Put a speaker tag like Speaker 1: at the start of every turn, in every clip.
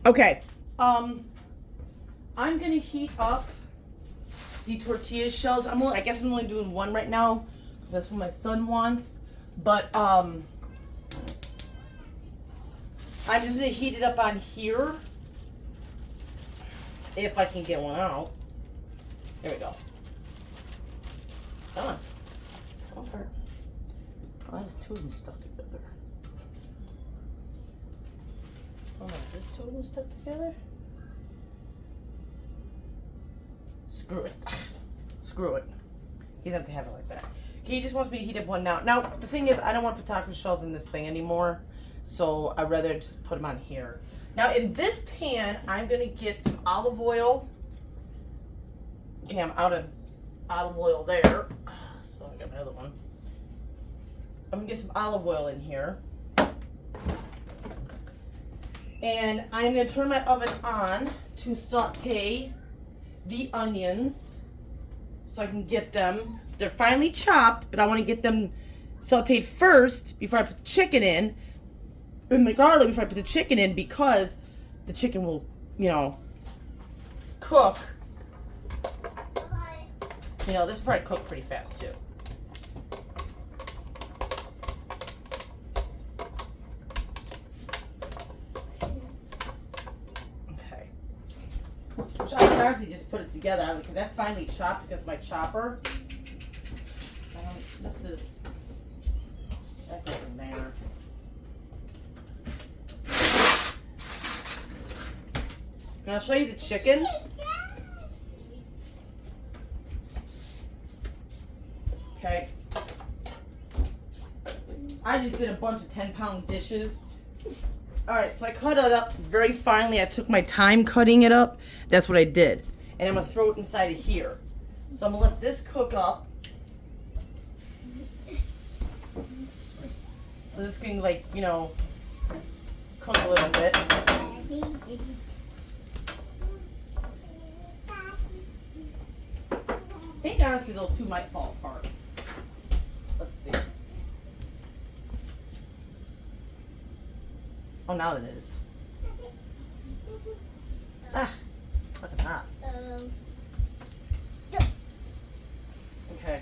Speaker 1: Okay. I'm gonna heat up the tortilla shells. I guess I'm only doing one right now. That's what my son wants. But I'm just gonna heat it up on here. If I can get one out. There we go. Come on. Come on, Bert. Oh, there's two of them stuck together. Hold on, is this two of them stuck together? Screw it. Screw it. He doesn't have to have it like that. Okay, he just wants me to heat up one now. Now, the thing is, I don't want potato shells in this thing anymore. So I'd rather just put them on here. Now, in this pan, I'm going to get some olive oil. Okay, I'm out of olive oil there. So I got my other one. I'm going to get some olive oil in here. And I'm going to turn my oven on to saute the onions so I can get them. They're finely chopped, but I want to get them sauteed first before I put the chicken in. And the garlic before I put the chicken in, because the chicken will, you know, cook. You know, this will probably cook pretty fast too. Okay. Which I can honestly just put it together because that's finely chopped because my chopper. This is that goes in there. And I'll show you the chicken. Okay. I just did a bunch of 10-pound dishes. Alright, so I cut it up very finely. I took my time cutting it up. That's what I did. And I'm going to throw it inside of here. So I'm going to let this cook up. So this can, like, you know, cook a little bit. I think honestly those two might fall apart. Let's see. Oh, now it is. Ah, fucking hot. Okay.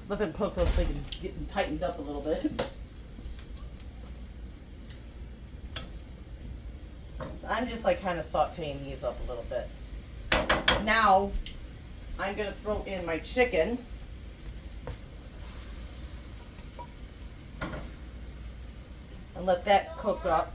Speaker 1: Let them cook those so they can get them tightened up a little bit. So I'm just like kind of sauteing these up a little bit. Now I'm going to throw in my chicken. And let that cook up.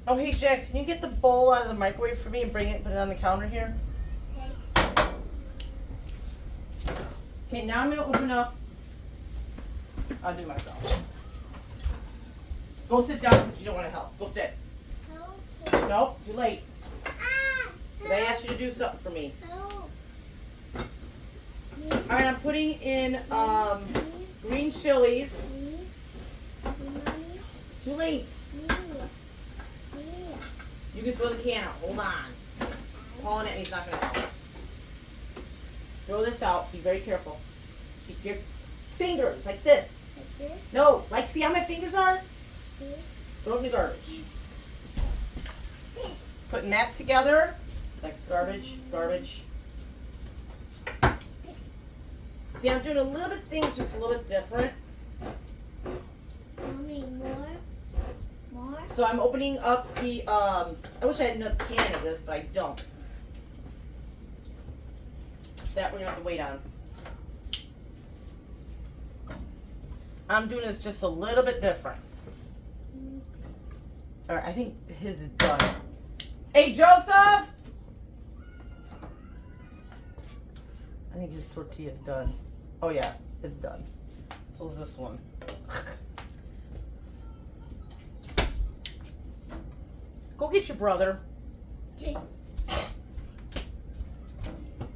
Speaker 1: Oh, hey, Jax, can you get the bowl out of the microwave for me and bring it and put it on the counter here? Okay, now I'm going to open up. I'll do myself. Go sit down since you don't want to help. Go sit. No, too late. Did I ask you to do something for me? Alright, I'm putting in green chilies. Too late. You can throw the can out. Hold on. Calling at me is not going to help. Throw this out. Be very careful. Keep your fingers like this. Like this? No. Like, see how my fingers are? Throw it in the garbage. Putting that together. Like garbage, garbage. See, I'm doing a little bit things just a little bit different.
Speaker 2: Mommy, more?
Speaker 1: So I'm opening up the, I wish I had another can of this, but I don't. That we're going to have to wait on. I'm doing this just a little bit different. Alright, I think his is done. Hey, Joseph! I think his tortilla's done. Oh yeah, it's done. So is this one. Go get your brother.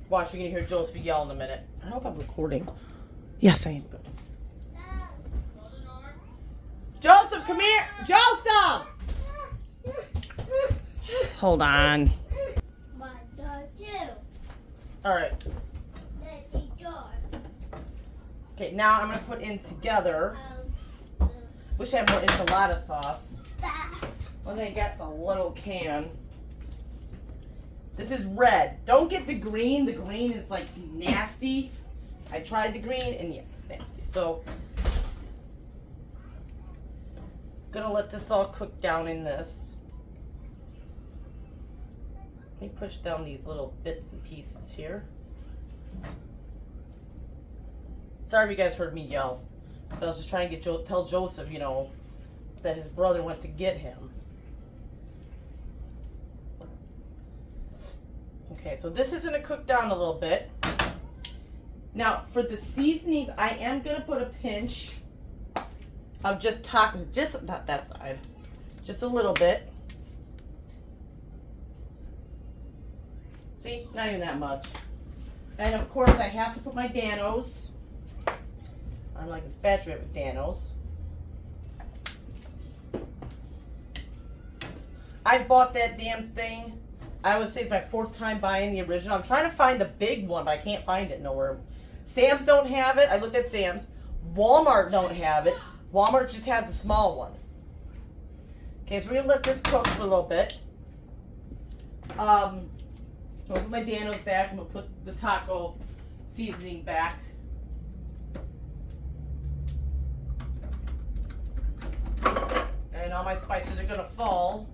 Speaker 1: Watch, you're gonna hear Joseph yell in a minute. I hope I'm recording. Yes, I am. Good. Joseph, come here. hold on.
Speaker 2: My door too.
Speaker 1: All right.
Speaker 2: That's the door.
Speaker 1: Okay, now I'm gonna put in together. Wish I had more enchilada sauce. One thing I got's a little can. This is red. Don't get the green. The green is like nasty. I tried the green and yeah, it's nasty. So, gonna let this all cook down in this. Let me push down these little bits and pieces here. Sorry if you guys heard me yell. But I was just trying to tell Joseph, you know, that his brother went to get him. Okay, so this is going to cook down a little bit. Now, for the seasonings, I am going to put a pinch of just tacos, just not that side, just a little bit. See, not even that much. And of course, I have to put my Danos. I'm like infatuated with Danos. I bought that damn thing. I would say it's my 4th time buying the original. I'm trying to find the big one, but I can't find it nowhere. Sam's don't have it. I looked at Sam's. Walmart don't have it. Walmart just has the small one. Okay, so we're gonna let this cook for a little bit. I'm gonna put my Danos back. I'm gonna put the taco seasoning back. And all my spices are gonna fall.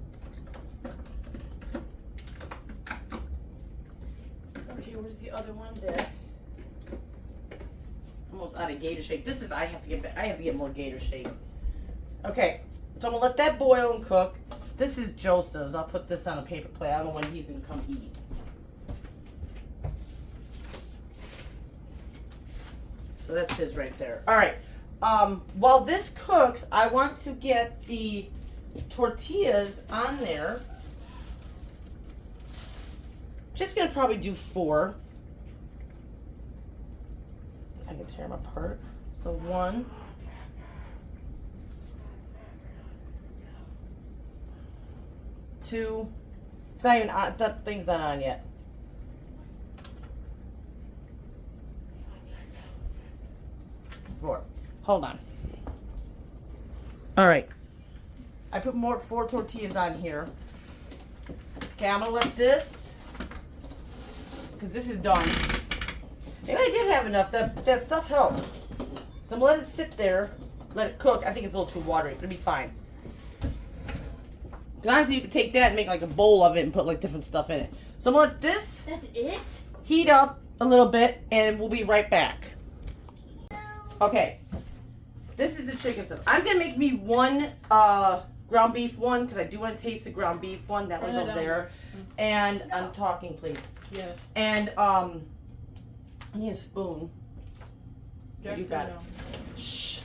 Speaker 1: Okay, where's the other one there? Almost out of gator shake. This is I have to get more gator shake. Okay, so I'm gonna let that boil and cook. This is Joseph's. I'll put this on a paper plate. I don't know when he's gonna come eat. So that's his right there. All right. While this cooks, I want to get the tortillas on there. Just gonna probably do 4. If I can tear them apart. So 1. 2. It's not even on. That thing's not on yet. 4. Hold on. All right. I put 4 tortillas on here. Okay, I'm gonna let this, because this is done. Maybe I did have enough. That stuff helped. So I'm gonna let it sit there, let it cook. I think it's a little too watery. It'll be fine. Because honestly, you could take that and make like a bowl of it and put like different stuff in it. So I'm gonna let this
Speaker 2: That's it?
Speaker 1: heat up a little bit, and we'll be right back. Okay. This is the chicken stuff. I'm gonna make me 1 ground beef one because I do want to taste the ground beef one. That one's over there. And I'm talking, please.
Speaker 3: Yes.
Speaker 1: And I need a spoon.
Speaker 3: Jack
Speaker 1: You got it.
Speaker 3: now.
Speaker 1: Shh.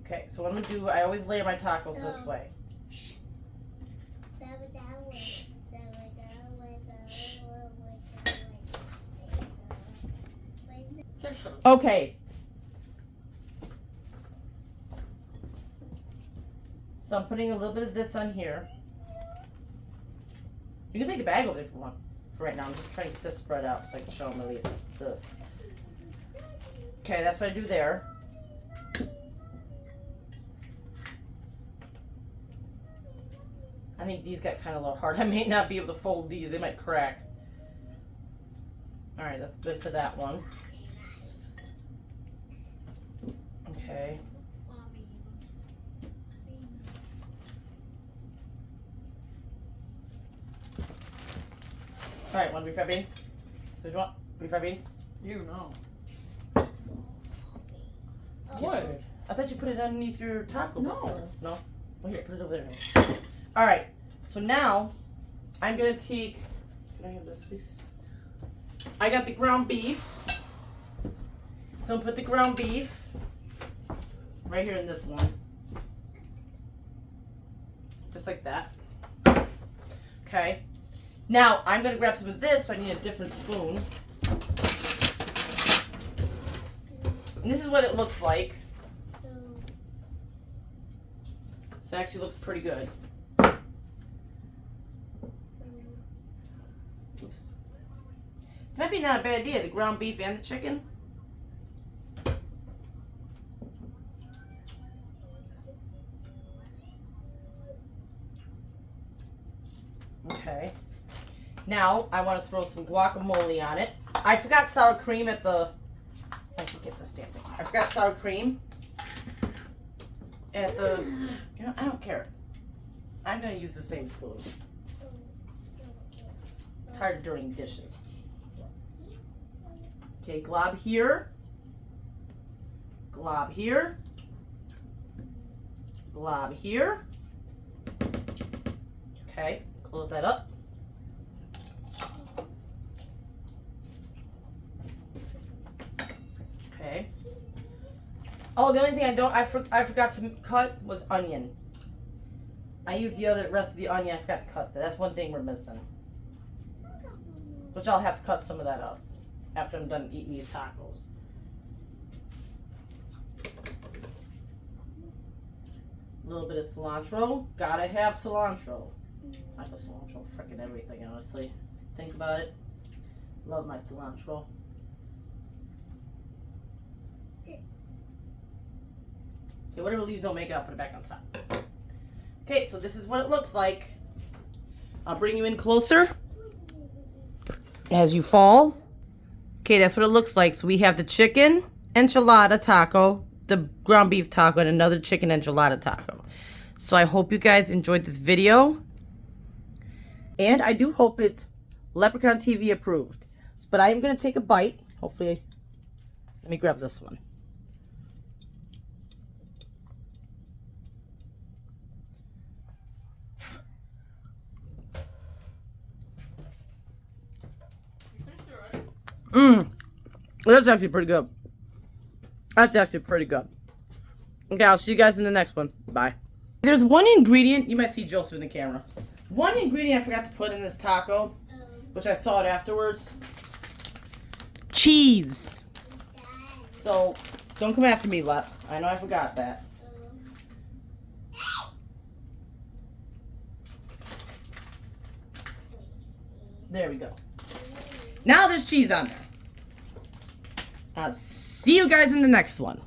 Speaker 1: Okay, so what I'm gonna do, I always layer my tacos this way. Shh. Shh. Shh.
Speaker 3: Just
Speaker 1: Okay. So I'm putting a little bit of this on here. You can take the bag over there if you want. For right now, I'm just trying to get this spread out so I can show them at least this. Okay, that's what I do there. I think these got kind of a little hard. I may not be able to fold these. They might crack. Alright, that's good for that one. Okay. Alright, want refried beans? Did you want refried beans?
Speaker 3: you know.
Speaker 1: Get
Speaker 3: What?
Speaker 1: it. I thought you put it underneath your taco
Speaker 3: No.
Speaker 1: before. No? Well, here, put it over there. Alright, so now I'm going to take, can I have this, please? I got the ground beef. So I'll put the ground beef right here in this one. Just like that. Okay. Now, I'm going to grab some of this, so I need a different spoon. And this is what it looks like. So it actually looks pretty good. Oops. Might be not a bad idea, the ground beef and the chicken. Okay. Now, I want to throw some guacamole on it. I forgot sour cream at the... I can get this damn thing. I forgot sour cream at the... You know, I don't care. I'm going to use the same spoon. Tired of dirtying dishes. Okay, glob here. Glob here. Glob here. Okay, close that up. Okay. Oh, the only thing I forgot to cut was onion. I used the rest of the onion. I forgot to cut that. That's one thing we're missing. Which I'll have to cut some of that up after I'm done eating these tacos. A little bit of cilantro. Gotta have cilantro. I put cilantro freaking everything, honestly. Think about it. Love my cilantro. Okay, whatever leaves don't make it, I'll put it back on top. Okay, so this is what it looks like. I'll bring you in closer as you fall. Okay, that's what it looks like. So we have the chicken enchilada taco, the ground beef taco, and another chicken enchilada taco. So I hope you guys enjoyed this video. And I do hope it's Leprechaun TV approved. But I am going to take a bite. Hopefully, let me grab this one. That's actually pretty good. That's actually pretty good. Okay, I'll see you guys in the next one. Bye. There's one ingredient, you might see Joseph in the camera. One ingredient I forgot to put in this taco, which I saw it afterwards. Cheese. So, don't come after me, Lep. I know I forgot that. There we go. Now there's cheese on there. I'll see you guys in the next one.